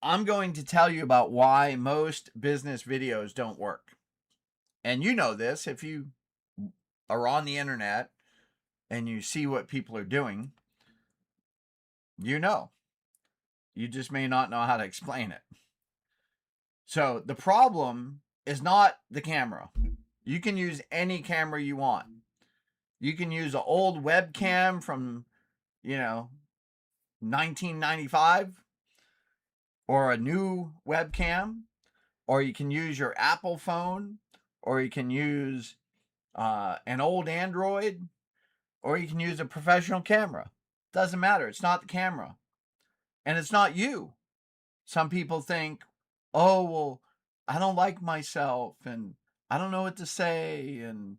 I'm going to tell you about why most business videos don't work. And you know this if you are on the internet and you see what people are doing, you know. You just may not know how to explain it. So the problem is not the camera. You can use any camera you want. You can use an old webcam from, 1995 or a new webcam, or you can use your Apple phone, or you can use an old Android, or you can use a professional camera. Doesn't matter. It's not the camera. And it's not you. Some people think, oh, well, I don't like myself and I don't know what to say and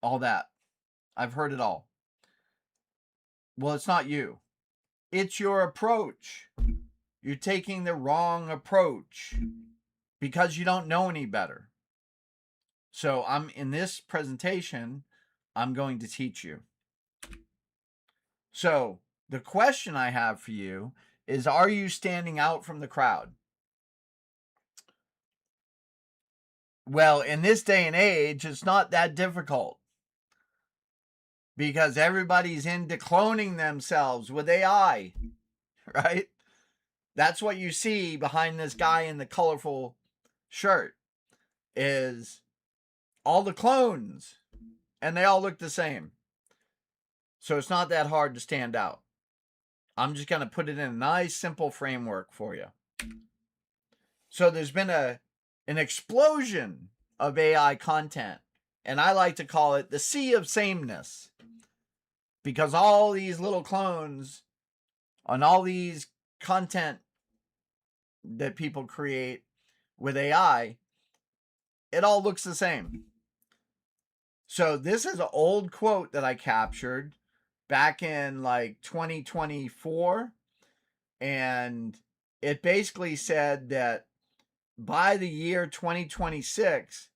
all that. I've heard it all. Well, it's not you. It's your approach. You're taking the wrong approach because you don't know any better. So in this presentation, I'm going to teach you. So the question I have for you is, are you standing out from the crowd? Well, in this day and age, it's not that difficult because everybody's into cloning themselves with AI, right? That's what you see behind this guy in the colorful shirt is all the clones, and they all look the same. So it's not that hard to stand out. I'm just going to put it in a nice, simple framework for you. So there's been an explosion of AI content, and I like to call it the sea of sameness, because all these little clones on all these content that people create with AI, it all looks the same. So this is an old quote that I captured back in like 2024, and it basically said that by the year 2026,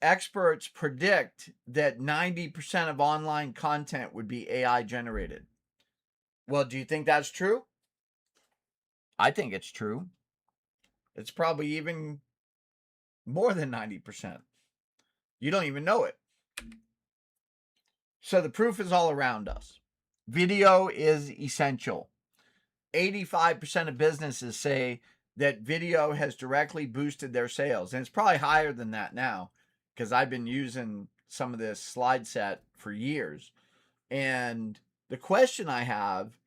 experts predict that 90% of online content would be AI generated. Well, do you think that's true? I think it's true. It's probably even more than 90%. You don't even know it. So the proof is all around us. Video is essential. 85% of businesses say that video has directly boosted their sales. And it's probably higher than that now because I've been using some of this slide set for years. And the question I have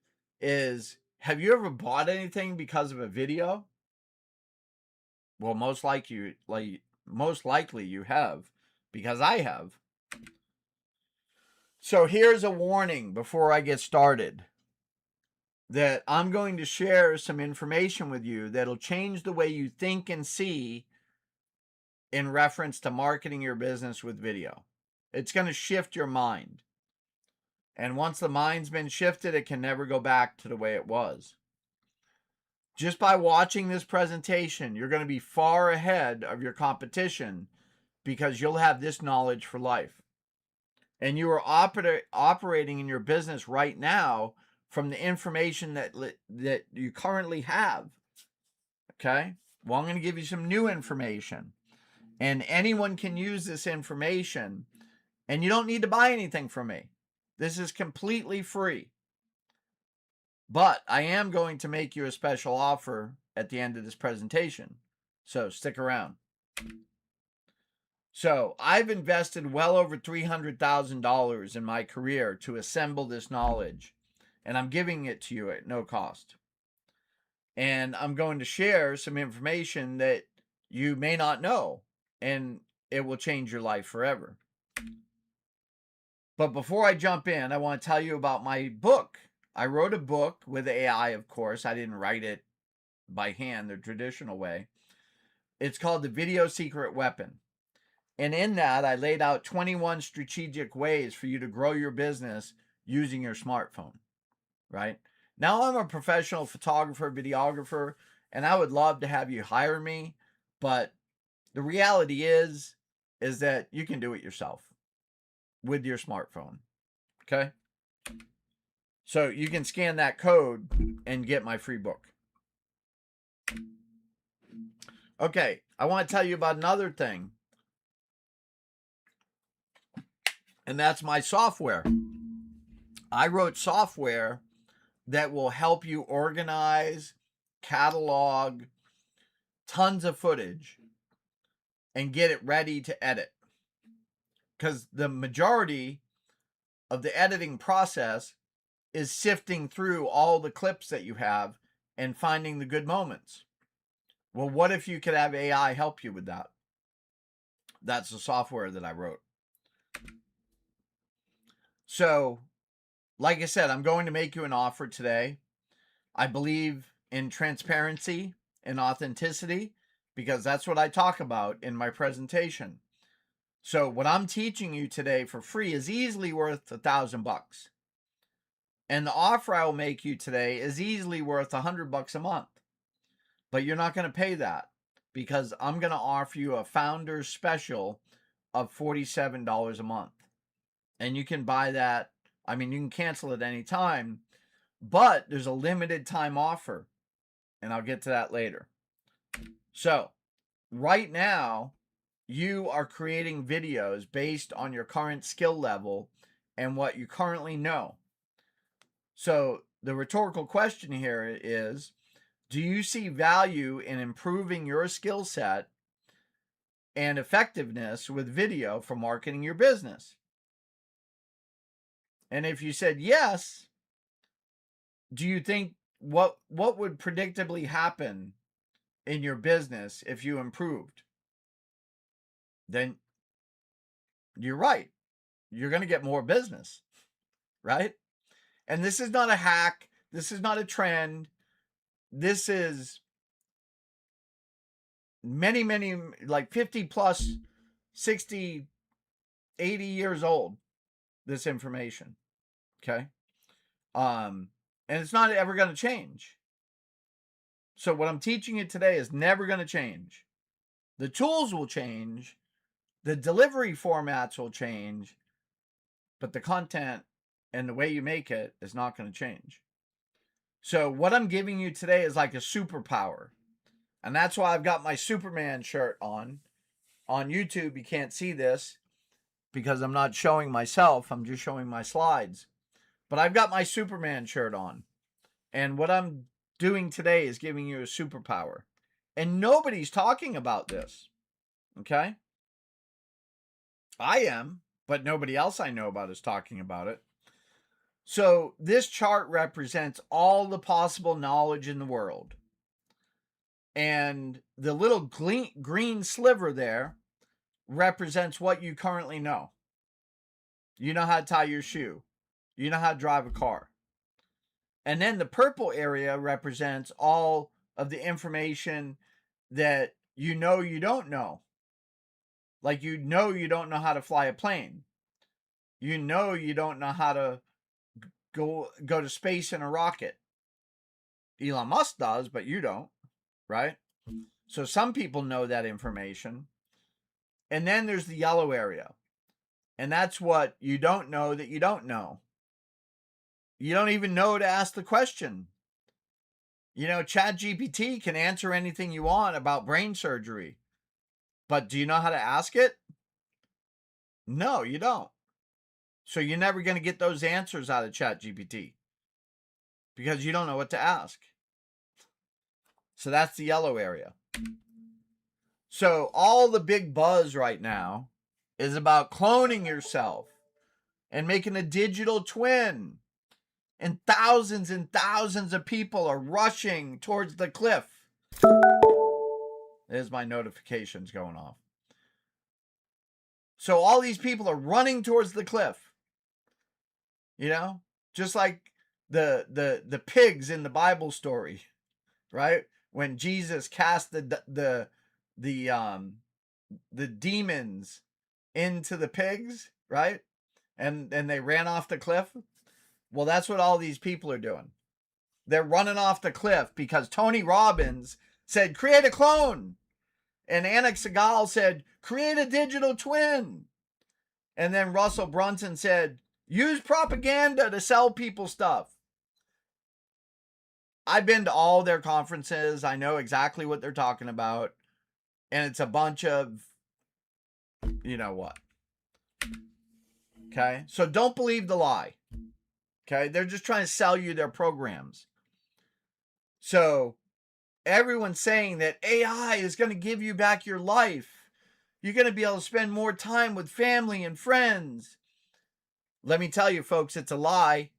is, have you ever bought anything because of a video? Well, most likely you have, because I have. So here's a warning before I get started, that I'm going to share some information with you that'll change the way you think and see in reference to marketing your business with video. It's going to shift your mind. And once the mind's been shifted, it can never go back to the way it was. Just by watching this presentation, you're going to be far ahead of your competition because you'll have this knowledge for life. And you are operating in your business right now from the information that you currently have. Okay? Well, I'm going to give you some new information. And anyone can use this information. And you don't need to buy anything from me. This is completely free. But I am going to make you a special offer at the end of this presentation. So stick around. So I've invested well over $300,000 in my career to assemble this knowledge, and I'm giving it to you at no cost. And I'm going to share some information that you may not know, and it will change your life forever. But before I jump in, I want to tell you about my book. I wrote a book with AI, of course. I didn't write it by hand the traditional way. It's called The Video Secret Weapon. And in that, I laid out 21 strategic ways for you to grow your business using your smartphone, right? Now, I'm a professional photographer, videographer, and I would love to have you hire me. But the reality is that you can do it yourself with your smartphone, okay? So you can scan that code and get my free book. Okay, I want to tell you about another thing, and that's my software. I wrote software that will help you organize, catalog tons of footage, and get it ready to edit. Because the majority of the editing process is sifting through all the clips that you have and finding the good moments. Well, what if you could have AI help you with that? That's the software that I wrote. So, like I said, I'm going to make you an offer today. I believe in transparency and authenticity because that's what I talk about in my presentation. So what I'm teaching you today for free is easily worth $1,000. And the offer I will make you today is easily worth $100 a month. But you're not going to pay that because I'm going to offer you a founder's special of $47 a month. And you can buy that. I mean, you can cancel at any time, but there's a limited time offer. And I'll get to that later. So right now, you are creating videos based on your current skill level and what you currently know. So the rhetorical question here is, do you see value in improving your skill set and effectiveness with video for marketing your business? And if you said yes, do you think what would predictably happen in your business if you improved? Then you're right. You're going to get more business, right? And this is not a hack. This is not a trend. This is many, like 50 plus, 60, 80 years old, this information. Okay. And it's not ever going to change. So what I'm teaching you today is never going to change. The tools will change. The delivery formats will change. But the content and the way you make it is not going to change. So what I'm giving you today is like a superpower. And that's why I've got my Superman shirt on. On YouTube, you can't see this because I'm not showing myself. I'm just showing my slides. But I've got my Superman shirt on. And what I'm doing today is giving you a superpower. And nobody's talking about this. Okay? I am, but nobody else I know about is talking about it. So this chart represents all the possible knowledge in the world. And the little green sliver there represents what you currently know. You know how to tie your shoe. You know how to drive a car. And then the purple area represents all of the information that you know you don't know. Like you don't know how to fly a plane. You know you don't know how to go to space in a rocket. Elon Musk does, but you don't, right? So some people know that information. And then there's the yellow area. And that's what you don't know that you don't know. You don't even know to ask the question. You know, ChatGPT can answer anything you want about brain surgery. But do you know how to ask it? No, you don't. So you're never going to get those answers out of ChatGPT because you don't know what to ask. So that's the yellow area. So all the big buzz right now is about cloning yourself and making a digital twin. And thousands of people are rushing towards the cliff. There's my notifications going off. So all these people are running towards the cliff. You know, just like the pigs in the Bible story, right? When Jesus cast the demons into the pigs, right? And they ran off the cliff. Well, that's what all these people are doing. They're running off the cliff because Tony Robbins said, create a clone. And Anik Segal said, create a digital twin. And then Russell Brunson said, use propaganda to sell people stuff. I've been to all their conferences. I know exactly what they're talking about. And it's a bunch of, you know what. Okay. So don't believe the lie. Okay. They're just trying to sell you their programs. So everyone's saying that AI is going to give you back your life. You're going to be able to spend more time with family and friends. Let me tell you, folks, it's a lie,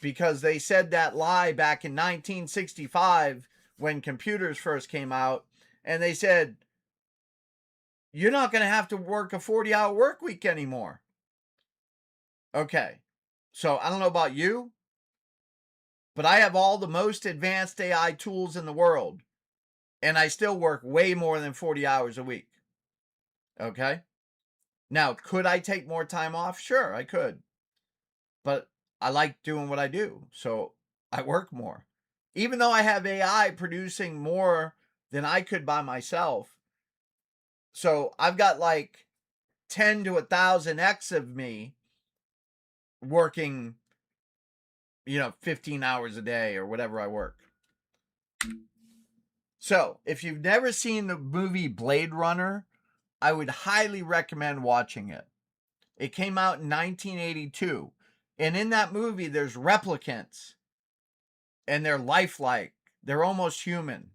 because they said that lie back in 1965 when computers first came out. And they said, you're not going to have to work a 40-hour work week anymore. Okay. So I don't know about you, but I have all the most advanced AI tools in the world, and I still work way more than 40 hours a week. Okay. Now, could I take more time off? Sure, I could. But I like doing what I do, so I work more. Even though I have AI producing more than I could by myself. So I've got like 10 to 1,000x of me working, 15 hours a day or whatever I work. So if you've never seen the movie Blade Runner, I would highly recommend watching it. It came out in 1982. And in that movie, there's replicants. And they're lifelike. They're almost human.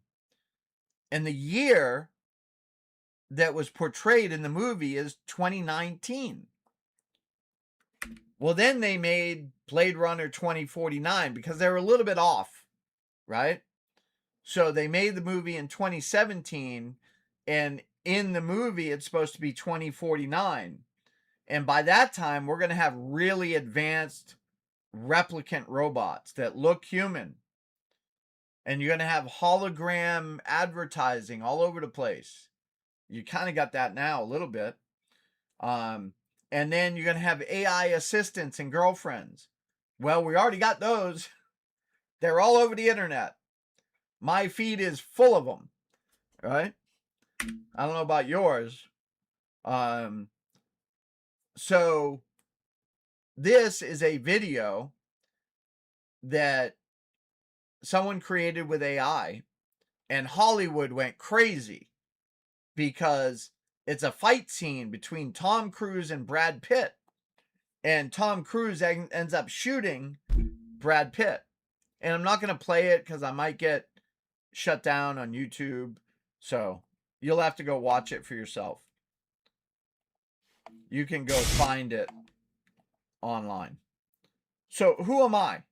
And the year that was portrayed in the movie is 2019. Well, then they made Blade Runner 2049 because they were a little bit off, right? So they made the movie in 2017, and in the movie, it's supposed to be 2049. And by that time, we're going to have really advanced replicant robots that look human. And you're going to have hologram advertising all over the place. You kind of got that now a little bit. And then you're going to have AI assistants and girlfriends. Well, we already got those. They're all over the internet. My feed is full of them, right? I don't know about yours. So this is a video that someone created with AI, and Hollywood went crazy because it's a fight scene between Tom Cruise and Brad Pitt. And Tom Cruise ends up shooting Brad Pitt. And I'm not going to play it because I might get shut down on YouTube. So you'll have to go watch it for yourself. You can go find it online. So who am I?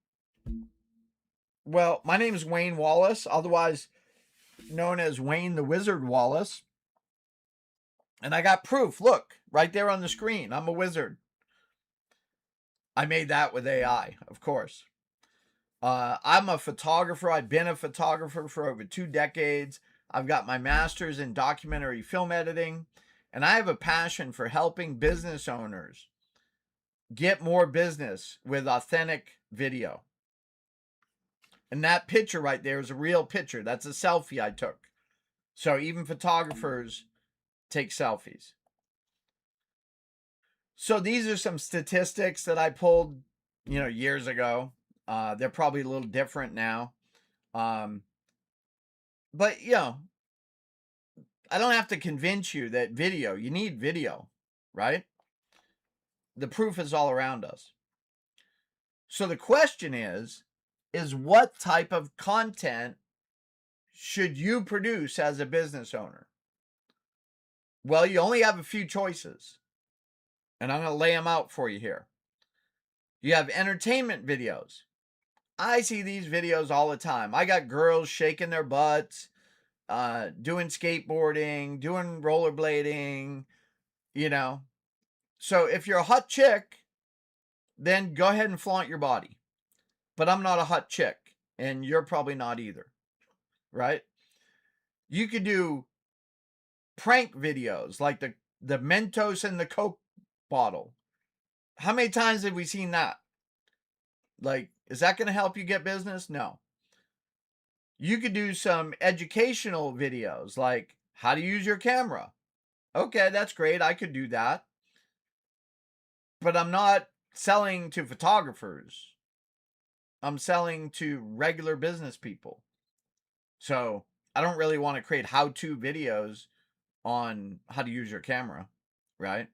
Well, my name is Wayne Wallace, otherwise known as Wayne the Wizard Wallace. And I got proof. Look, right there on the screen. I'm a wizard. I made that with AI, of course. I'm a photographer. I've been a photographer for over 2 decades. I've got my master's in documentary film editing, and I have a passion for helping business owners get more business with authentic video. And that picture right there is a real picture. That's a selfie I took. So even photographers take selfies. So these are some statistics that I pulled, years ago. They're probably a little different now. But, I don't have to convince you that you need video, right? The proof is all around us. So the question is what type of content should you produce as a business owner? Well, you only have a few choices, and I'm going to lay them out for you here. You have entertainment videos. I see these videos all the time. I got girls shaking their butts, doing skateboarding, doing rollerblading, So if you're a hot chick, then go ahead and flaunt your body. But I'm not a hot chick, and you're probably not either, right? You could do prank videos like the Mentos and the Coke bottle. How many times have we seen that? Like, is that going to help you get business? No. You could do some educational videos like how to use your camera. Okay, that's great. I could do that. But I'm not selling to photographers. I'm selling to regular business people. So I don't really want to create how-to videos on how to use your camera, right?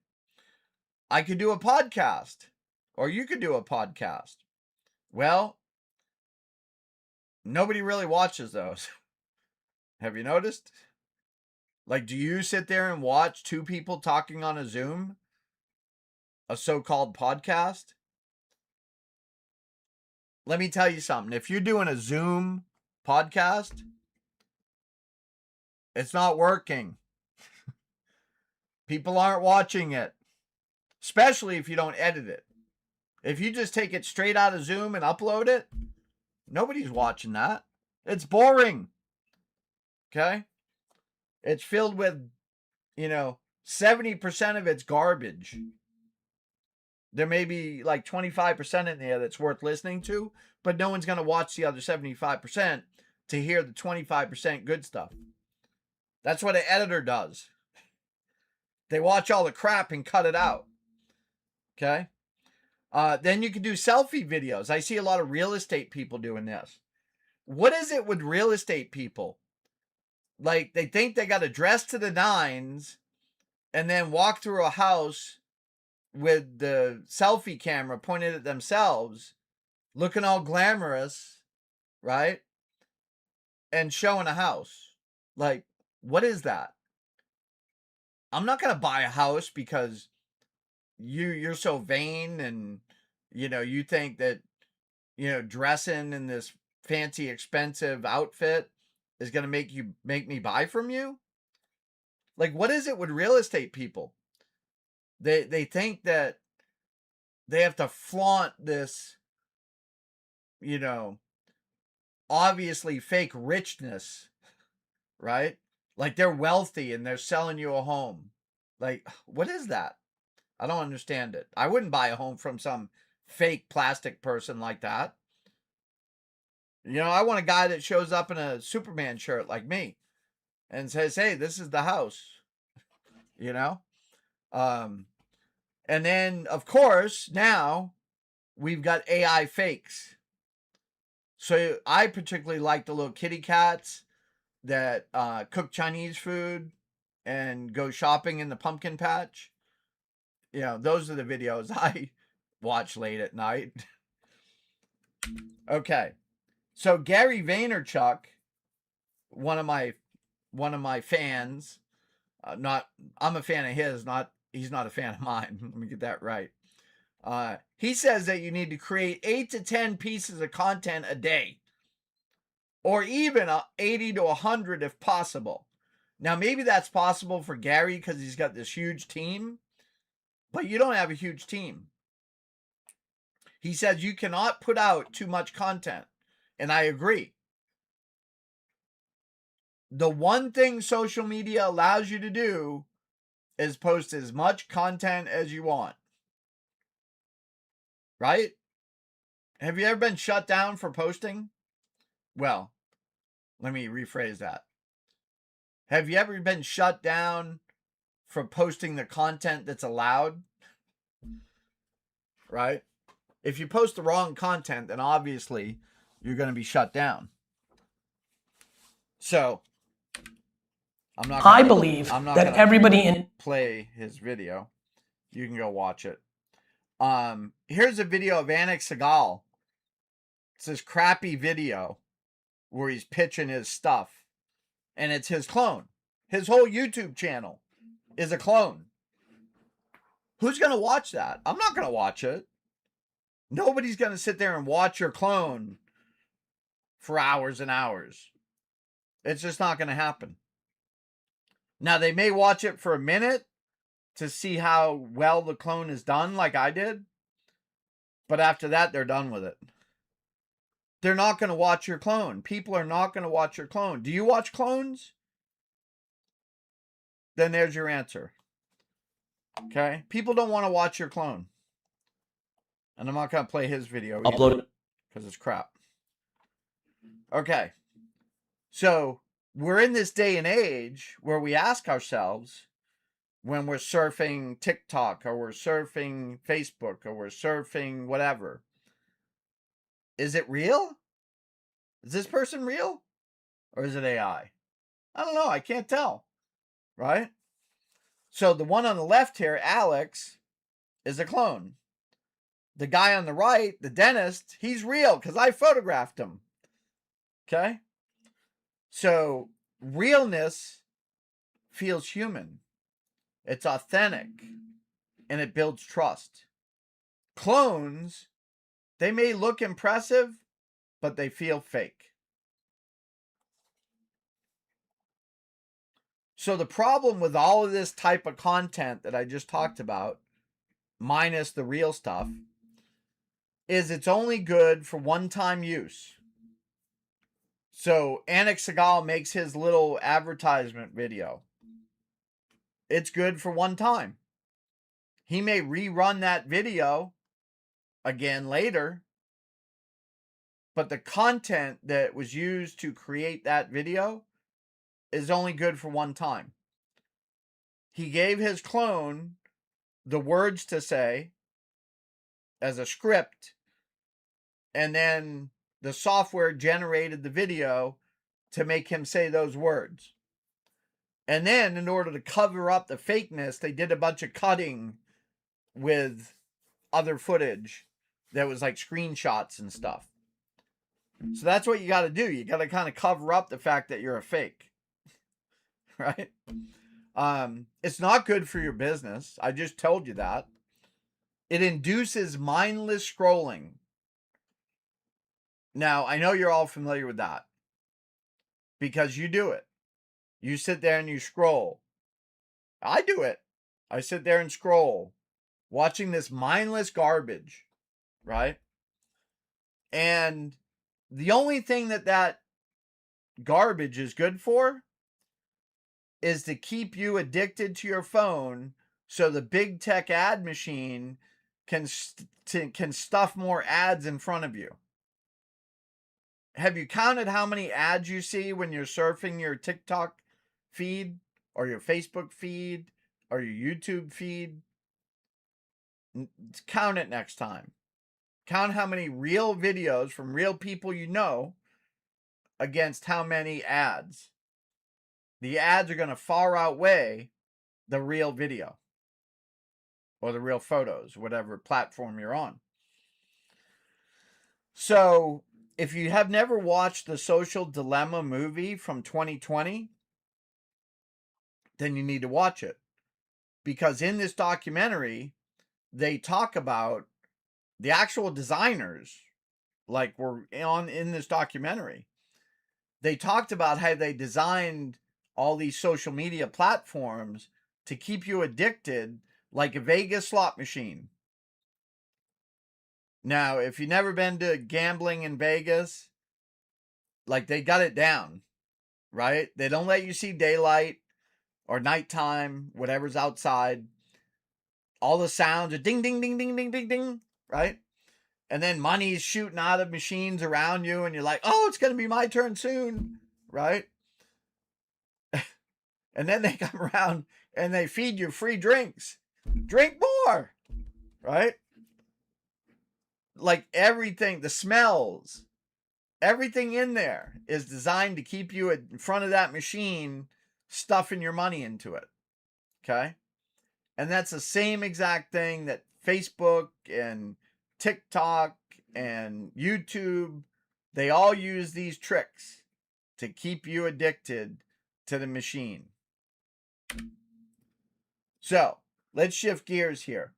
I could do a podcast, or you could do a podcast. Well, nobody really watches those. Have you noticed? Like, do you sit there and watch two people talking on a Zoom? A so-called podcast? Let me tell you something. If you're doing a Zoom podcast, it's not working. People aren't watching it, especially if you don't edit it. If you just take it straight out of Zoom and upload it, nobody's watching that. It's boring. Okay? It's filled with, 70% of it's garbage. There may be like 25% in there that's worth listening to, but no one's going to watch the other 75% to hear the 25% good stuff. That's what an editor does. They watch all the crap and cut it out. Okay? Then you can do selfie videos. I see a lot of real estate people doing this. What is it with real estate people? Like, they think they got to dress to the nines and then walk through a house with the selfie camera pointed at themselves, looking all glamorous, right? And showing a house. Like, what is that? I'm not going to buy a house because you're so vain and, you think that, dressing in this fancy, expensive outfit is going to make me buy from you. Like, what is it with real estate people? They think that they have to flaunt this, obviously fake richness, right? Like they're wealthy and they're selling you a home. Like, what is that? I don't understand it. I wouldn't buy a home from some fake plastic person like that. I want a guy that shows up in a Superman shirt like me and says, hey, this is the house, and then, of course, now we've got AI fakes. So I particularly like the little kitty cats that cook Chinese food and go shopping in the pumpkin patch. Those are the videos I watch late at night. Okay. So Gary Vaynerchuk, one of my fans, I'm a fan of his, he's not a fan of mine. Let me get that right. He says that you need to create 8 to 10 pieces of content a day, or even 80 to 100 if possible. Now, maybe that's possible for Gary because he's got this huge team, but you don't have a huge team. He says you cannot put out too much content, and I agree. The one thing social media allows you to do is post as much content as you want. Right? Have you ever been shut down for posting? Well, let me rephrase that. Have you ever been shut down for posting the content that's allowed? Right? If you post the wrong content, then obviously you're going to be shut down. So, I believe that everybody in play his video. You can go watch it. Here's a video of Anik Segal. It's this crappy video where he's pitching his stuff, and it's his clone. His whole YouTube channel is a clone. Who's going to watch that? I'm not going to watch it. Nobody's going to sit there and watch your clone for hours and hours. It's just not going to happen. Now, they may watch it for a minute to see how well the clone is done, like I did. But after that, they're done with it. They're not going to watch your clone. People are not going to watch your clone. Do you watch clones? Then there's your answer. Okay? People don't want to watch your clone. And I'm not going to play his video either, upload it because it's crap. Okay. So, we're in this day and age where we ask ourselves, when we're surfing TikTok or we're surfing Facebook or we're surfing whatever, Is it real? Is this person real? Or is it AI? I don't know. I can't tell. Right? So the one on the left here, Alex, is a clone. The guy on the right, the dentist, he's real because I photographed him. Okay? So realness feels human. It's authentic. And it builds trust. Clones, they may look impressive, but they feel fake. So the problem with all of this type of content that I just talked about, minus the real stuff, is it's only good for one-time use. So Anik Segal makes his little advertisement video. It's good for one time. He may rerun that video again later, but the content that was used to create that video is only good for one time. He gave his clone the words to say as a script, and then the software generated the video to make him say those words. And then, in order to cover up the fakeness, they did a bunch of cutting with other footage that was like screenshots and stuff. So that's what you got to do. You got to kind of cover up the fact that you're a fake. Right? It's not good for your business. I just told you that. It induces mindless scrolling. Now, I know you're all familiar with that because you do it. You sit there and you scroll. I do it. I sit there and scroll, watching this mindless garbage, right? And the only thing that garbage is good for is to keep you addicted to your phone so the big tech ad machine can stuff more ads in front of you. Have you counted how many ads you see when you're surfing your TikTok feed or your Facebook feed or your YouTube feed? Count it next time. Count how many real videos from real people you know against how many ads. The ads are going to far outweigh the real video or the real photos, whatever platform you're on. So, if you have never watched the Social Dilemma movie from 2020, then you need to watch it. Because in this documentary, they talk about the actual designers, like were in this documentary. They talked about how they designed all these social media platforms to keep you addicted like a Vegas slot machine. Now, if you've never been to gambling in Vegas, like they got it down, right? They don't let you see daylight or nighttime, whatever's outside. All the sounds are ding, ding, ding, ding, ding, ding, ding, right? And then money's shooting out of machines around you, and you're like, oh, it's going to be my turn soon, right? And then they come around and they feed you free drinks. Drink more, right? Like everything, the smells, everything in there is designed to keep you in front of that machine, stuffing your money into it. Okay? And that's the same exact thing that Facebook and TikTok and YouTube, they all use these tricks to keep you addicted to the machine. So let's shift gears here.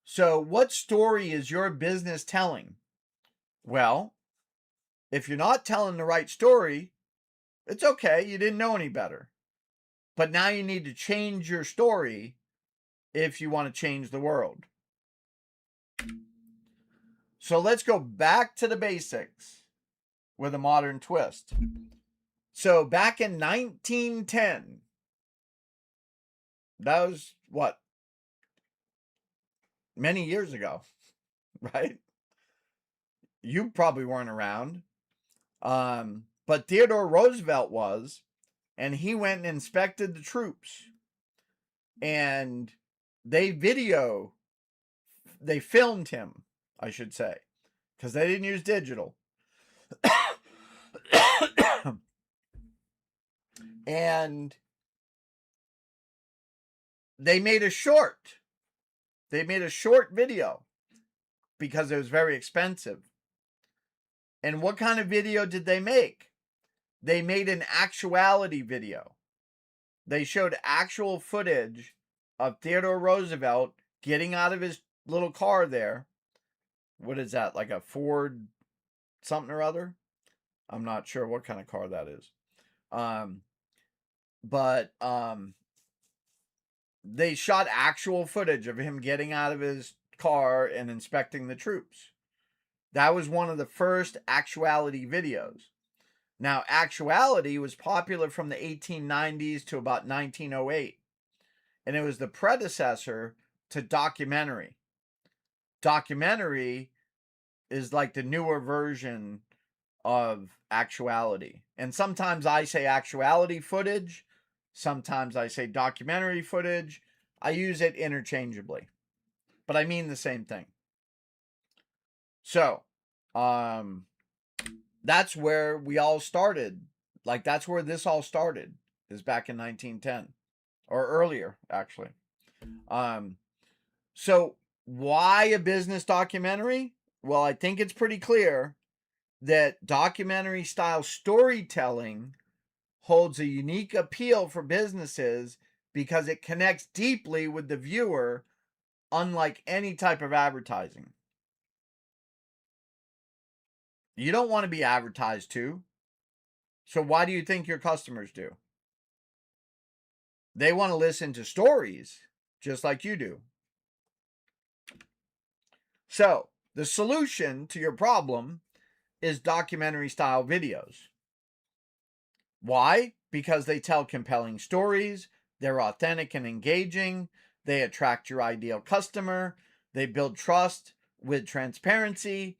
So what story is your business telling? Well, if you're not telling the right story, it's okay. You didn't know any better. But now you need to change your story if you want to change the world. So let's go back to the basics with a modern twist. So back in 1910, that was what? Many years ago, right? You probably weren't around. But Theodore Roosevelt was, and he went and inspected the troops. And they filmed him, I should say. because they didn't use digital. And they made a short. They made a short video because it was very expensive. And what kind of video did they make? They made an actuality video. They showed actual footage of Theodore Roosevelt getting out of his little car there. What is that? Like a Ford something or other? I'm not sure what kind of car that is. But they shot actual footage of him getting out of his car and inspecting the troops. That was one of the first actuality videos. Now, actuality was popular from the 1890s to about 1908, and it was the predecessor to documentary. Documentary is like the newer version of actuality. And sometimes I say actuality footage, sometimes I say documentary footage. I use it interchangeably, but I mean the same thing. So, that's where we all started. Like, that's where this all started, is back in 1910 or earlier, actually. So why a business documentary? Well, I think it's pretty clear that documentary style storytelling holds a unique appeal for businesses because it connects deeply with the viewer, unlike any type of advertising. You don't want to be advertised to. So why do you think your customers do? They want to listen to stories just like you do. So the solution to your problem is documentary style videos. Why? Because they tell compelling stories, they're authentic and engaging, they attract your ideal customer, they build trust with transparency,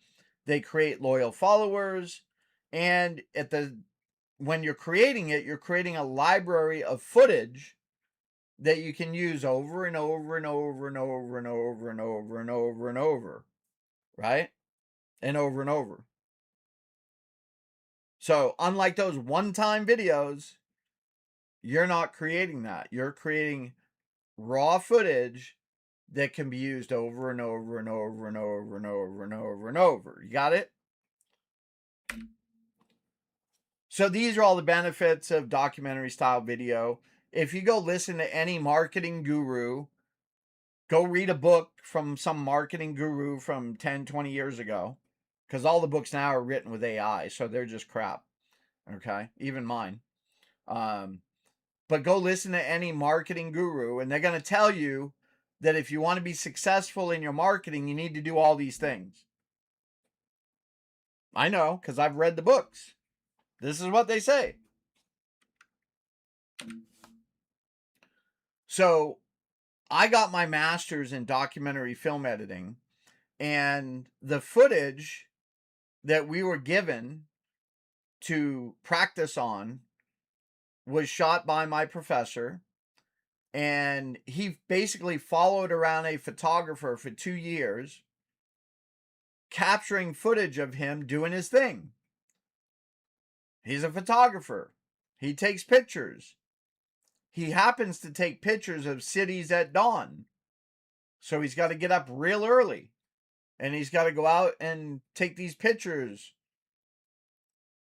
they create loyal followers, and when you're creating it, you're creating a library of footage that you can use over and over and over and over and over and over and over and over, right? And over and over. So, unlike those one-time videos, you're not creating that. You're creating raw footage that can be used over and over and over and over and over and over and over. You got it? So these are all the benefits of documentary style video. If you go listen to any marketing guru, go read a book from some marketing guru from 10, 20 years ago, because all the books now are written with AI, so they're just crap. Okay? Even mine. But go listen to any marketing guru, and they're going to tell you that if you want to be successful in your marketing, you need to do all these things. I know, because I've read the books. This is what they say. So I got my master's in documentary film editing, and the footage that we were given to practice on was shot by my professor, and he basically followed around a photographer for 2 years, capturing footage of him doing his thing. He's a photographer. He takes pictures. He happens to take pictures of cities at dawn. So he's got to get up real early, and he's got to go out and take these pictures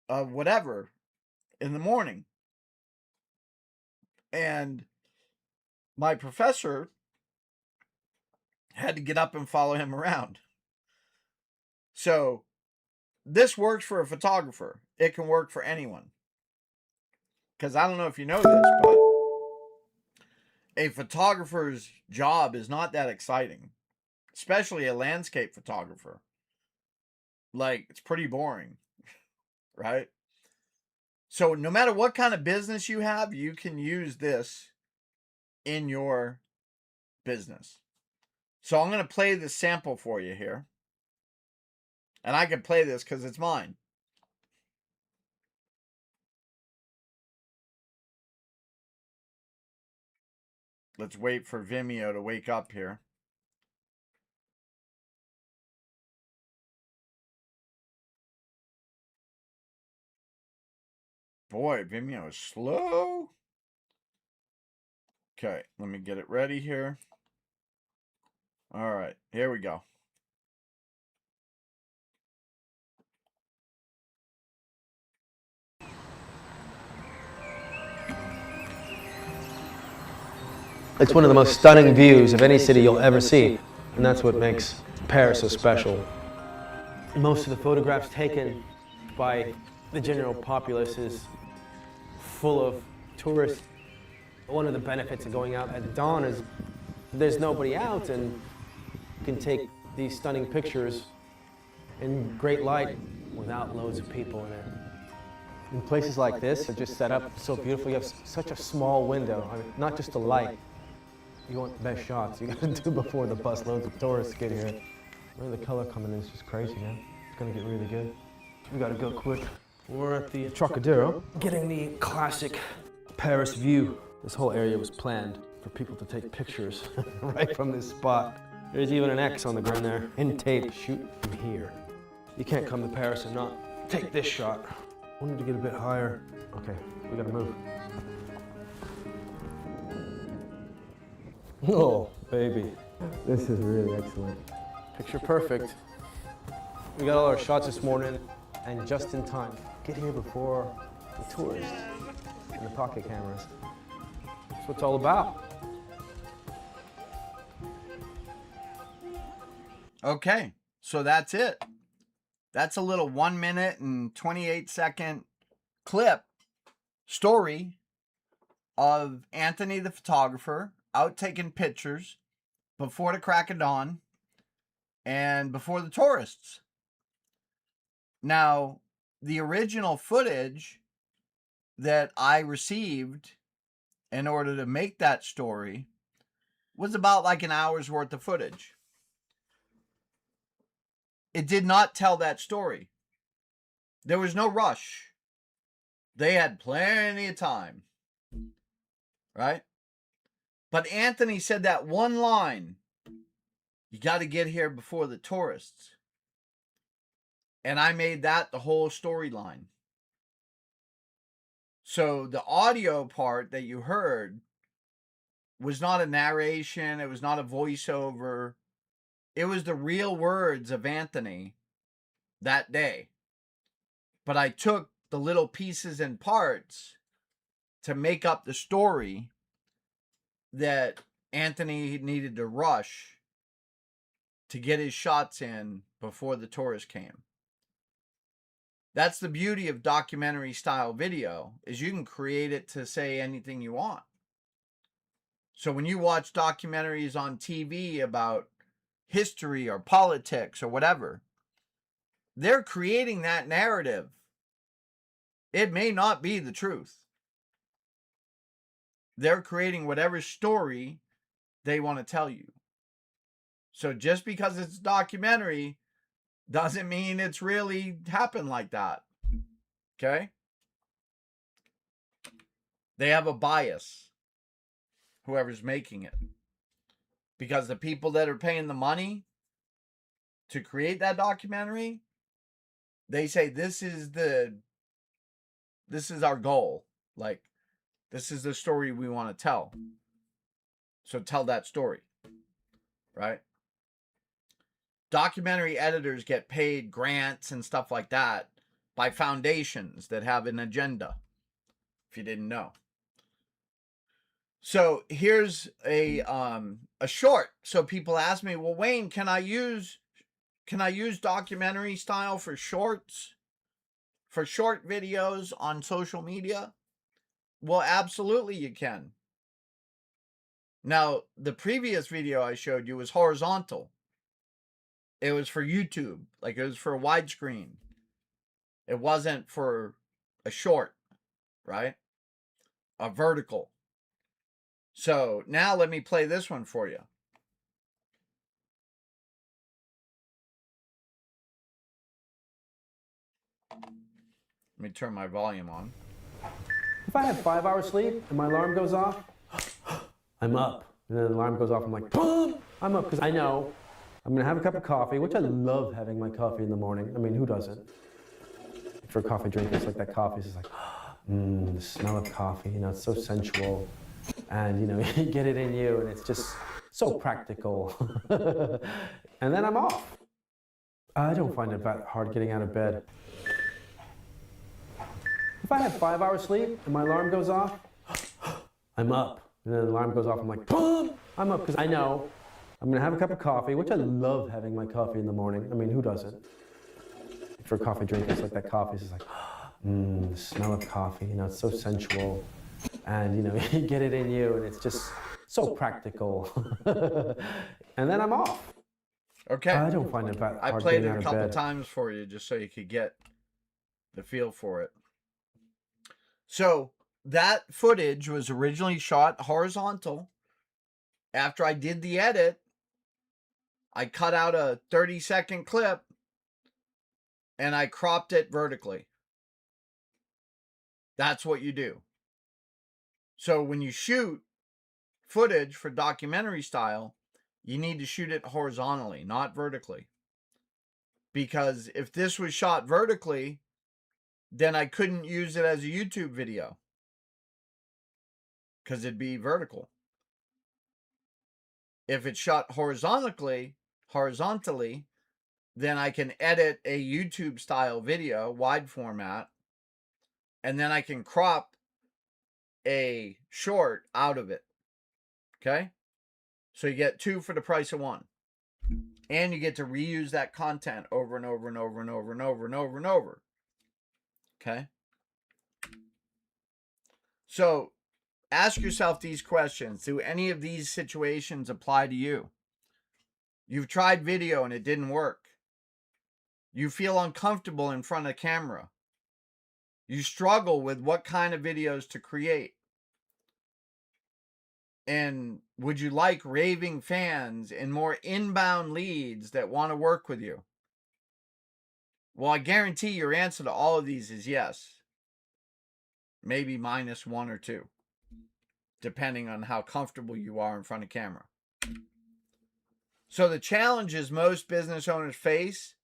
of whatever in the morning. And my professor had to get up and follow him around. So this works for a photographer. It can work for anyone. Because I don't know if you know this, but a photographer's job is not that exciting, especially a landscape photographer. Like, it's pretty boring, right? So no matter what kind of business you have, you can use this in your business. So I'm going to play the sample for you here. And I can play this because it's mine. Let's wait for Vimeo to wake up here. Boy, Vimeo is slow. Okay, let me get it ready here. All right, here we go. It's one of the most stunning views of any city you'll ever see, and that's what makes Paris so special. Most of the photographs taken by the general populace is full of tourists. One of the benefits of going out at dawn is there's nobody out, and you can take these stunning pictures in great light without loads of people in it. And places like this are just set up so beautifully. You have such a small window, I mean, not just the light. You want the best shots you gotta do before the bus loads of tourists get here. Really, the color coming in is just crazy, man. It's gonna get really good. We gotta go quick. We're at the Trocadero, getting the classic Paris view. This whole area was planned for people to take pictures right from this spot. There's even an X on the ground there, in tape, shoot from here. You can't come to Paris and not take this shot. I wanted to get a bit higher. Okay, we gotta move. Oh, baby. This is really excellent. Picture perfect. We got all our shots this morning, and just in time. Get here before the tourists and the pocket cameras. That's what it's all about. Okay, so that's it. That's a little 1 minute and 28-second clip story of Anthony the photographer out taking pictures before the crack of dawn and before the tourists. Now, the original footage that I received in order to make that story was about like an hour's worth of footage. It did not tell that story. There was no rush. They had plenty of time, right? But Anthony said that one line, you got to get here before the tourists. And I made that the whole storyline. So the audio part that you heard was not a narration. It was not a voiceover. It was the real words of Anthony that day. But I took the little pieces and parts to make up the story that Anthony needed to rush to get his shots in before the tourists came. That's the beauty of documentary style video, is you can create it to say anything you want. So when you watch documentaries on TV about history or politics or whatever, they're creating that narrative. It may not be the truth. They're creating whatever story they want to tell you. So just because it's a documentary doesn't mean it's really happened like that. Okay? They have a bias, whoever's making it. Because the people that are paying the money to create that documentary, they say this is our goal. Like, this is the story we want to tell. So tell that story. Right? Documentary editors get paid grants and stuff like that by foundations that have an agenda, if you didn't know. So here's a short. So people ask me, well, Wayne, can I use documentary style for shorts, for short videos on social media? Well, absolutely you can. Now, the previous video I showed you was horizontal. It was for YouTube, like it was for a widescreen. It wasn't for a short, right? A vertical. So now let me play this one for you. Let me turn my volume on. If I have 5 hours sleep and my alarm goes off, I'm up. And then the alarm goes off, I'm like, boom! I'm up because I know I'm gonna have a cup of coffee, which I love having my coffee in the morning. I mean, who doesn't? For a coffee drink, it's like that coffee is just like, the smell of coffee, you know, it's so sensual. And, you know, you get it in you and it's just so practical. And then I'm off. I don't find it that hard getting out of bed. If I had 5 hours sleep and my alarm goes off, I'm up. And then the alarm goes off, I'm like, boom! I'm up because I know I'm gonna have a cup of coffee, which I love having my coffee in the morning. I mean, who doesn't? For coffee drinkers, like that coffee is just like, the smell of coffee, you know, it's so sensual. And, you know, you get it in you and it's just so practical. And then I'm off. Okay. I don't find it that hard I played getting it out a of couple bed. times for you just so you could get the feel for it. So that footage was originally shot horizontal. After I did the edit, I cut out a 30-second clip and I cropped it vertically. That's what you do. So when you shoot footage for documentary style, you need to shoot it horizontally, not vertically. Because if this was shot vertically, then I couldn't use it as a YouTube video because it'd be vertical. If it's shot horizontally, then I can edit a YouTube style video, wide format, and then I can crop a short out of it. Okay? So you get 2 for the price of 1. And you get to reuse that content over and over and over and over and over and over and over. Okay? So ask yourself these questions. Do any of these situations apply to you? You've tried video and it didn't work. You feel uncomfortable in front of camera. You struggle with what kind of videos to create. And would you like raving fans and more inbound leads that want to work with you? Well, I guarantee your answer to all of these is yes. Maybe minus 1 or 2, depending on how comfortable you are in front of camera. So the challenges most business owners face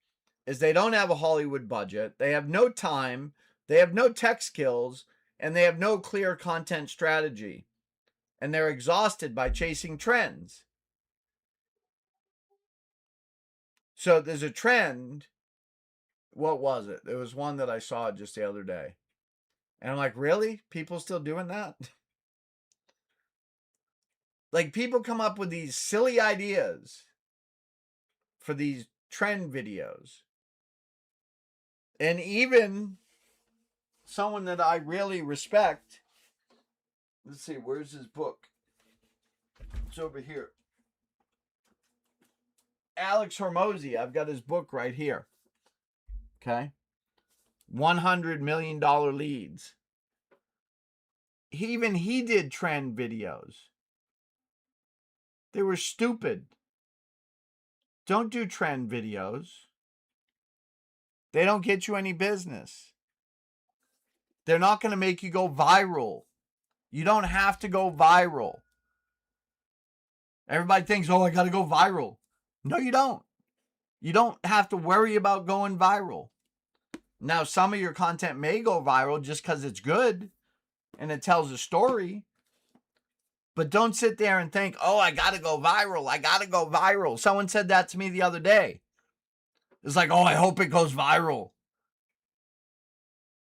is they don't have a Hollywood budget, they have no time, they have no tech skills, and they have no clear content strategy. And they're exhausted by chasing trends. So there's a trend. What was it? There was one that I saw just the other day. And I'm like, really? People still doing that? Like, people come up with these silly ideas for these trend videos. And even someone that I really respect, let's see, where's his book? It's over here. Alex Hormozy, I've got his book right here. Okay? $100 million leads. Even he did trend videos. They were stupid. Don't do trend videos. They don't get you any business. They're not going to make you go viral. You don't have to go viral. Everybody thinks, oh, I got to go viral. No, you don't. You don't have to worry about going viral. Now, some of your content may go viral just because it's good and it tells a story. But don't sit there and think, oh, I got to go viral. I got to go viral. Someone said that to me the other day. It's like, oh, I hope it goes viral.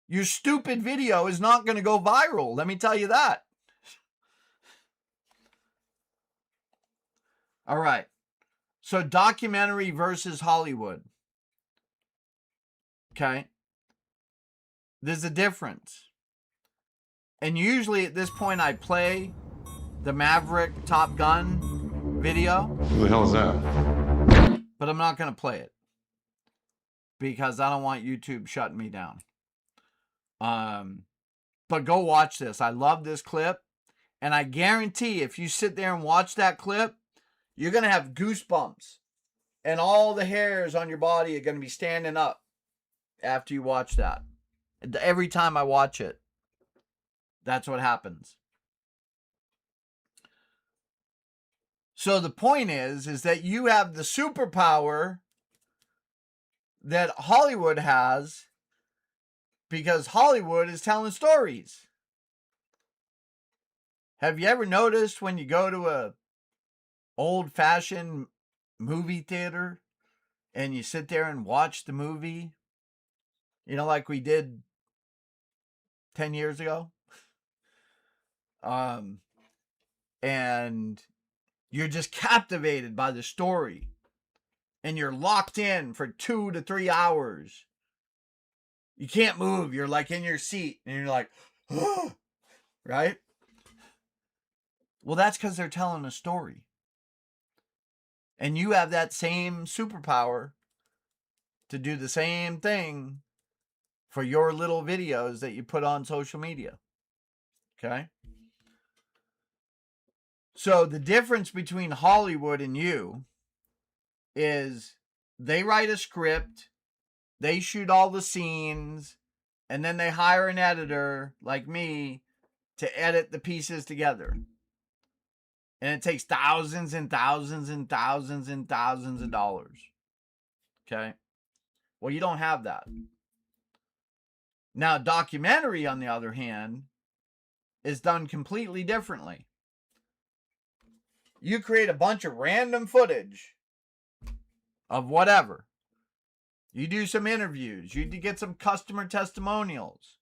Your stupid video is not going to go viral. Let me tell you that. All right. So documentary versus Hollywood. Okay. There's a difference. And usually at this point I play the Maverick Top Gun video. Who the hell is that? But I'm not going to play it. Because I don't want YouTube shutting me down. But go watch this. I love this clip. And I guarantee if you sit there and watch that clip, you're going to have goosebumps. And all the hairs on your body are going to be standing up after you watch that. Every time I watch it, that's what happens. So the point is that you have the superpower that Hollywood has because Hollywood is telling stories. Have you ever noticed when you go to a old-fashioned movie theater and you sit there and watch the movie, like we did 10 years ago? And you're just captivated by the story and you're locked in for 2 to 3 hours. You can't move. You're like in your seat and you're like, right? Well, that's because they're telling a story. And you have that same superpower to do the same thing for your little videos that you put on social media. Okay? So the difference between Hollywood and you is they write a script, they shoot all the scenes, and then they hire an editor like me to edit the pieces together. And it takes thousands and thousands and thousands and thousands of dollars. Okay? Well, you don't have that. Now, documentary, on the other hand, is done completely differently. You create a bunch of random footage of whatever. You do some interviews. You get some customer testimonials.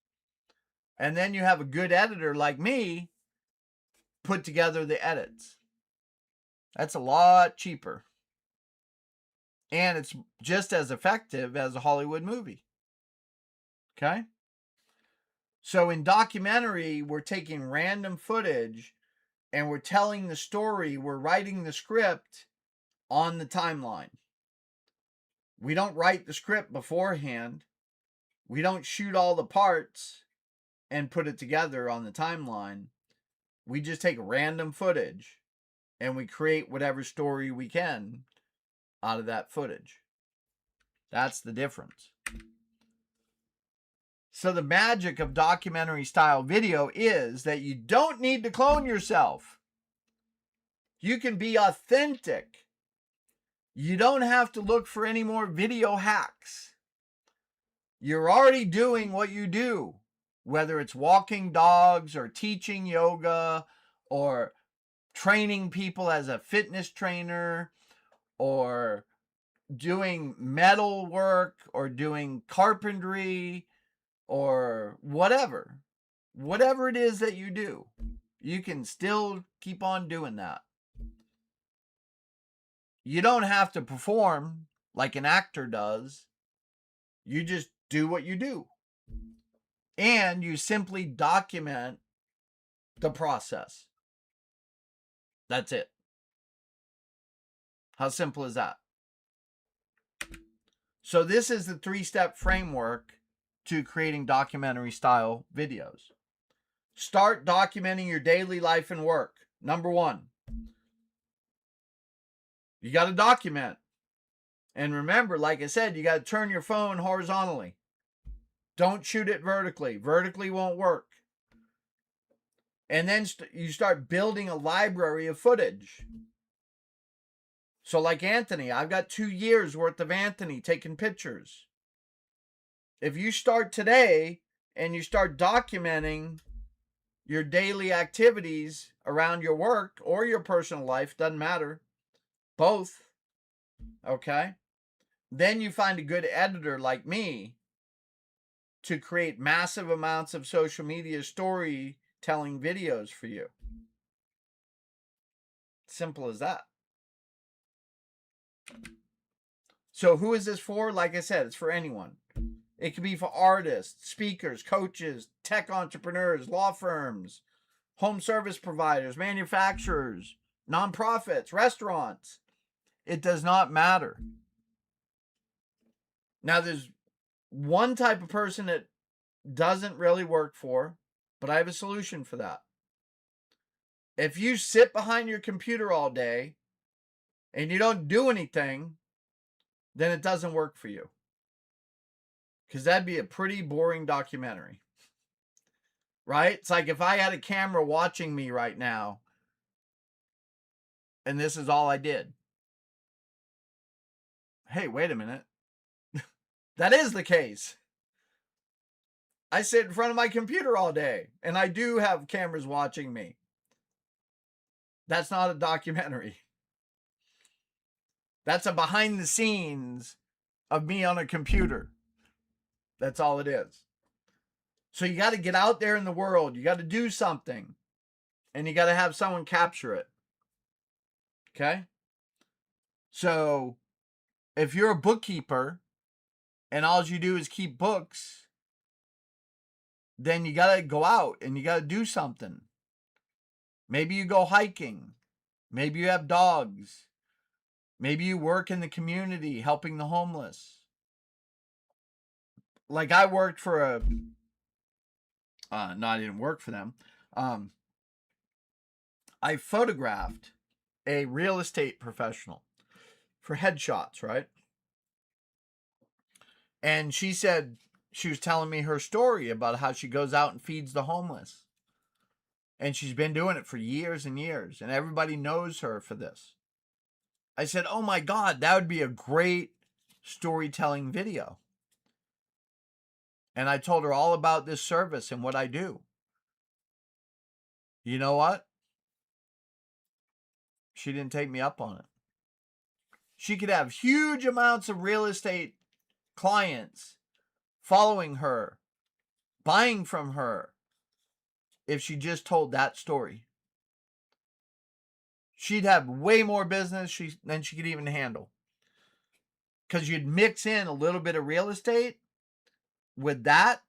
And then you have a good editor like me put together the edits. That's a lot cheaper. And it's just as effective as a Hollywood movie. Okay? So in documentary, we're taking random footage and we're telling the story. We're writing the script on the timeline. We don't write the script beforehand. We don't shoot all the parts and put it together on the timeline. We just take random footage and we create whatever story we can out of that footage. That's the difference. So the magic of documentary style video is that you don't need to clone yourself. You can be authentic. You don't have to look for any more video hacks. You're already doing what you do, whether it's walking dogs or teaching yoga or training people as a fitness trainer or doing metal work or doing carpentry or whatever it is that you do, you can still keep on doing that. You don't have to perform like an actor does. You just do what you do. And you simply document the process. That's it. How simple is that? So this is the 3-step framework to creating documentary style videos. Start documenting your daily life and work. Number 1, you got to document. And remember, like I said, you got to turn your phone horizontally. Don't shoot it vertically. Vertically won't work. And then you start building a library of footage. So like Anthony, I've got 2 years worth of Anthony taking pictures. If you start today and you start documenting your daily activities around your work or your personal life, doesn't matter, both, okay? Then you find a good editor like me to create massive amounts of social media storytelling videos for you. Simple as that. So who is this for? Like I said, it's for anyone. It could be for artists, speakers, coaches, tech entrepreneurs, law firms, home service providers, manufacturers, nonprofits, restaurants. It does not matter. Now, there's one type of person that doesn't really work for, but I have a solution for that. If you sit behind your computer all day and you don't do anything, then it doesn't work for you. Because that'd be a pretty boring documentary. Right? It's like if I had a camera watching me right now and this is all I did. Hey, wait a minute. That is the case. I sit in front of my computer all day, and I do have cameras watching me. That's not a documentary. That's a behind the scenes of me on a computer. That's all it is. So you got to get out there in the world. You got to do something. And you got to have someone capture it. Okay? So if you're a bookkeeper and all you do is keep books, then you got to go out and you got to do something. Maybe you go hiking. Maybe you have dogs. Maybe you work in the community helping the homeless. Like I worked for a, no, I didn't work for them. I photographed a real estate professional for headshots, right? And she said, she was telling me her story about how she goes out and feeds the homeless. And she's been doing it for years and years. And everybody knows her for this. I said, oh my God, that would be a great storytelling video. And I told her all about this service and what I do. You know what? She didn't take me up on it. She could have huge amounts of real estate clients following her, buying from her, if she just told that story. She'd have way more business than she could even handle. Because you'd mix in a little bit of real estate with that,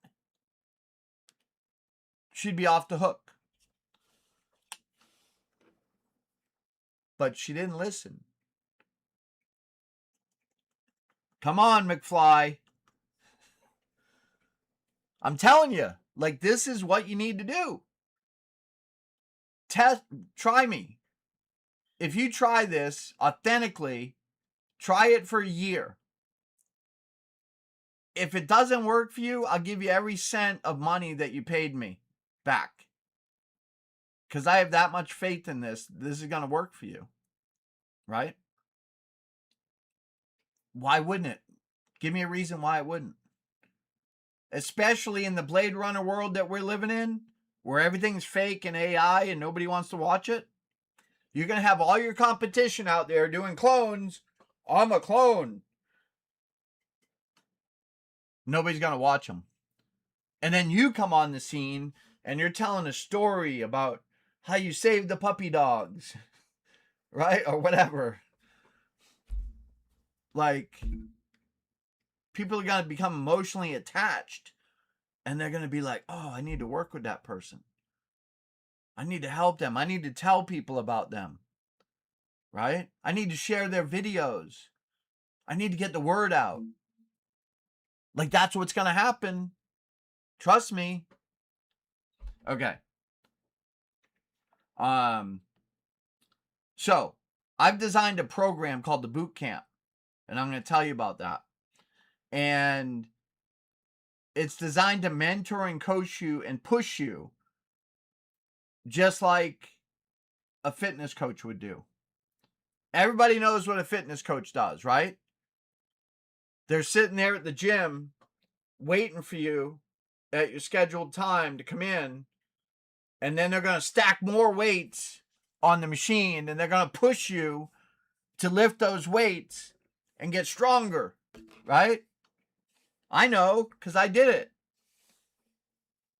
she'd be off the hook. But she didn't listen. Come on, McFly. I'm telling you, like, this is what you need to do. Try me. If you try this authentically, try it for a year. If it doesn't work for you, I'll give you every cent of money that you paid me back. Because I have that much faith in this. This is going to work for you. Right? Why wouldn't it? Give me a reason why it wouldn't. Especially in the Blade Runner world that we're living in, where everything's fake and AI and nobody wants to watch it. You're going to have all your competition out there doing clones. I'm a clone. Nobody's going to watch them. And then you come on the scene and you're telling a story about how you saved the puppy dogs. Right? Or whatever. Like, people are going to become emotionally attached. And they're going to be like, oh, I need to work with that person. I need to help them. I need to tell people about them. Right? I need to share their videos. I need to get the word out. Like, that's what's going to happen. Trust me. Okay. So, I've designed a program called the Boot Camp. And I'm going to tell you about that. And it's designed to mentor and coach you and push you just like a fitness coach would do. Everybody knows what a fitness coach does, right? They're sitting there at the gym waiting for you at your scheduled time to come in. And then they're going to stack more weights on the machine. And they're going to push you to lift those weights and get stronger, right? I know, because I did it.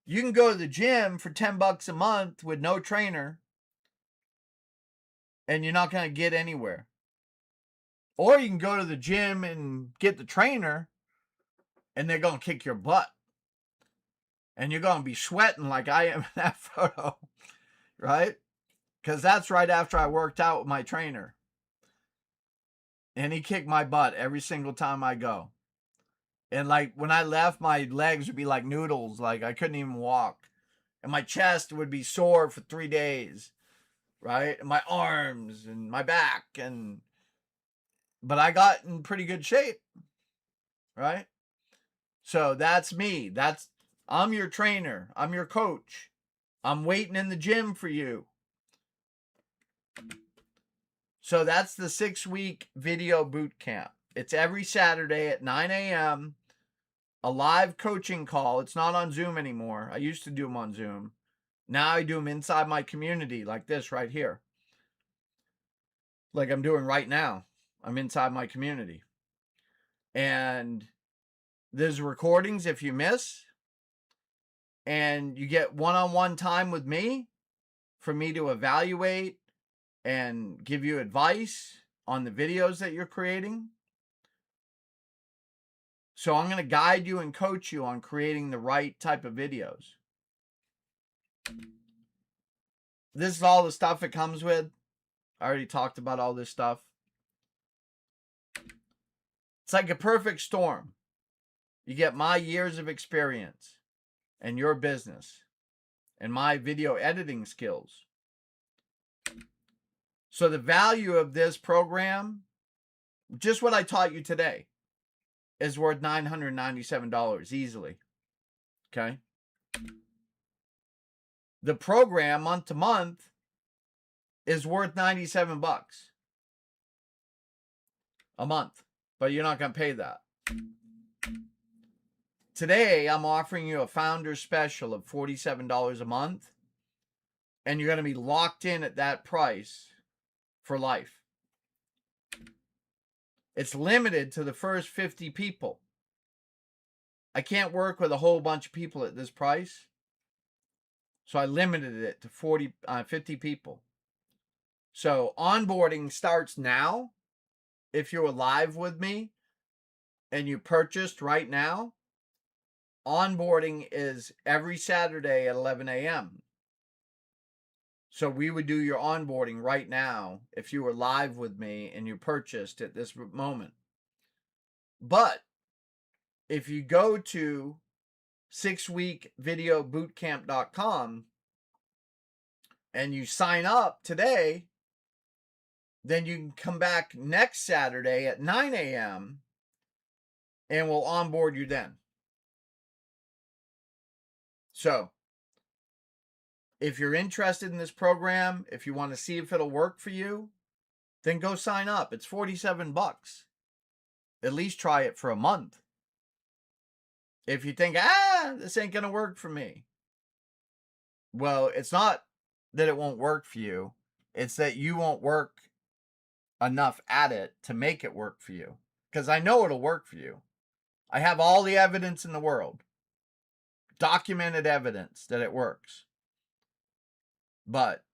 You can go to the gym for $10 a month with no trainer, and you're not going to get anywhere. Or you can go to the gym and get the trainer, and they're going to kick your butt. And you're going to be sweating like I am in that photo, right? Because that's right after I worked out with my trainer. And he kicked my butt every single time I go. And like when I left, my legs would be like noodles. Like I couldn't even walk. And my chest would be sore for 3 days. Right? And my arms and my back. But I got in pretty good shape. Right? So that's me. I'm your trainer. I'm your coach. I'm waiting in the gym for you. So that's the 6-week video boot camp. It's every Saturday at 9 a.m. a live coaching call. It's not on Zoom anymore. I used to do them on Zoom. Now I do them inside my community like this right here. Like I'm doing right now. I'm inside my community. And there's recordings if you miss. And you get one-on-one time with me for me to evaluate and give you advice on the videos that you're creating. So I'm going to guide you and coach you on creating the right type of videos. This is all the stuff it comes with. I already talked about all this stuff. It's like a perfect storm. You get my years of experience and your business and my video editing skills. So the value of this program, just what I taught you today, is worth $997 easily. Okay? The program month to month is worth $97 a month, but you're not going to pay that. Today, I'm offering you a founder special of $47 a month, and you're going to be locked in at that price for life. It's limited to the first 50 people. I can't work with a whole bunch of people at this price, so I limited it to 50 people. So onboarding starts now. If you're live with me and you purchased right now, onboarding is every Saturday at 11 a.m. So we would do your onboarding right now if you were live with me and you purchased at this moment. But if you go to 6weekvideobootcamp.com and you sign up today, then you can come back next Saturday at 9 a.m. and we'll onboard you then. So, if you're interested in this program, if you want to see if it'll work for you, then go sign up. It's $47. At least try it for a month. If you think, this ain't going to work for me. Well, it's not that it won't work for you. It's that you won't work enough at it to make it work for you. Because I know it'll work for you. I have all the evidence in the world. Documented evidence that it works. But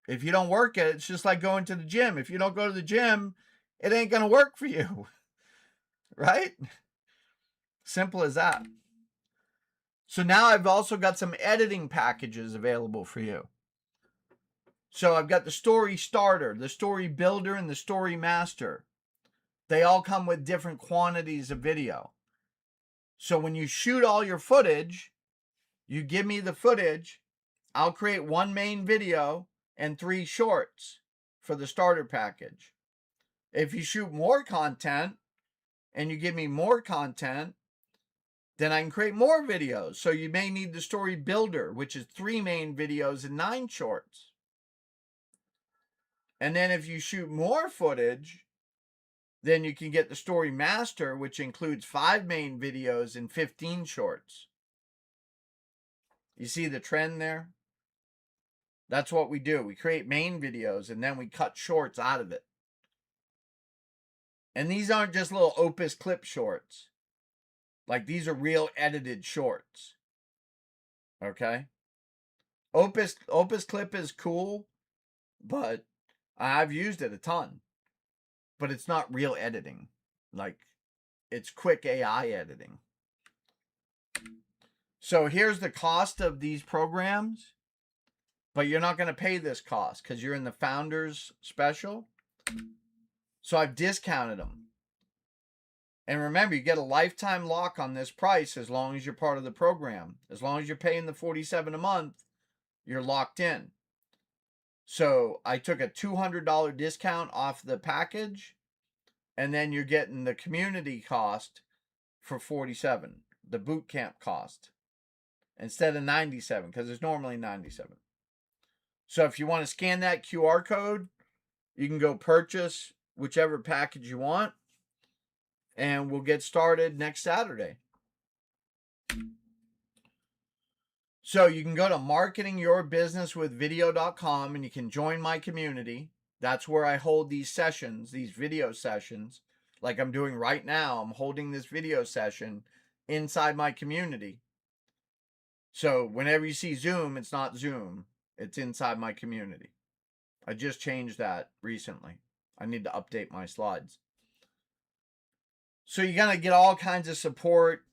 if you don't work it, it's just like going to the gym. If you don't go to the gym, it ain't going to work for you. Right? Simple as that. So now I've also got some editing packages available for you. So I've got the story starter, the story builder, and the story master. They all come with different quantities of video. So when you shoot all your footage, you give me the footage, I'll create one main video and 3 shorts for the starter package. If you shoot more content and you give me more content, then I can create more videos. So you may need the story builder, which is 3 main videos and 9 shorts. And then if you shoot more footage, then you can get the story master, which includes 5 main videos and 15 shorts. You see the trend there? That's what we do. We create main videos and then we cut shorts out of it. And these aren't just little Opus clip shorts. Like, these are real edited shorts. Okay? Opus clip is cool, but I've used it a ton. But it's not real editing. Like, it's quick AI editing. So here's the cost of these programs. But you're not going to pay this cost because you're in the Founders Special. So I've discounted them. And remember, you get a lifetime lock on this price as long as you're part of the program. As long as you're paying the $47 a month, you're locked in. So I took a $200 discount off the package, and then you're getting the community cost for $47, the boot camp cost, instead of $97, because it's normally $97. So if you want to scan that QR code, you can go purchase whichever package you want, and we'll get started next Saturday. So you can go to marketingyourbusinesswithvideo.com and you can join my community. That's where I hold these sessions, these video sessions, like I'm doing right now. I'm holding this video session inside my community. So whenever you see Zoom, it's not Zoom. It's inside my community. I just changed that recently. I need to update my slides. So you're going to get all kinds of support,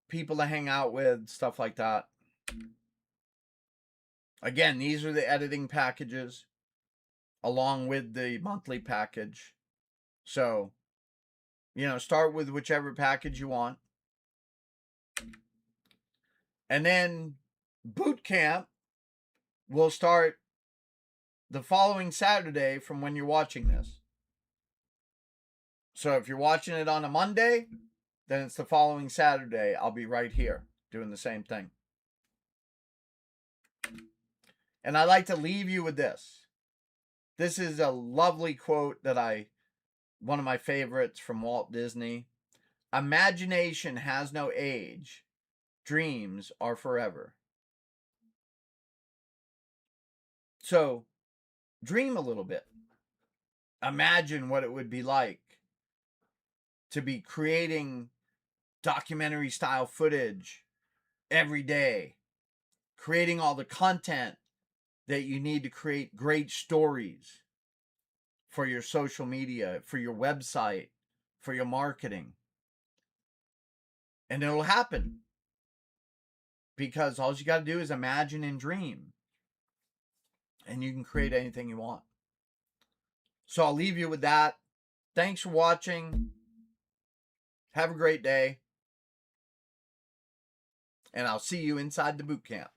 people to hang out with, stuff like that. Again, these are the editing packages along with the monthly package. So, start with whichever package you want. And then boot camp will start the following Saturday from when you're watching this. So if you're watching it on a Monday, then it's the following Saturday. I'll be right here doing the same thing. And I like to leave you with this. This is a lovely quote that one of my favorites from Walt Disney. Imagination has no age. Dreams are forever. So, dream a little bit. Imagine what it would be like to be creating documentary style footage every day, creating all the content that you need to create great stories for your social media, for your website, for your marketing. And it'll happen because all you got to do is imagine and dream, and you can create anything you want. So I'll leave you with that. Thanks for watching. Have a great day. And I'll see you inside the boot camp.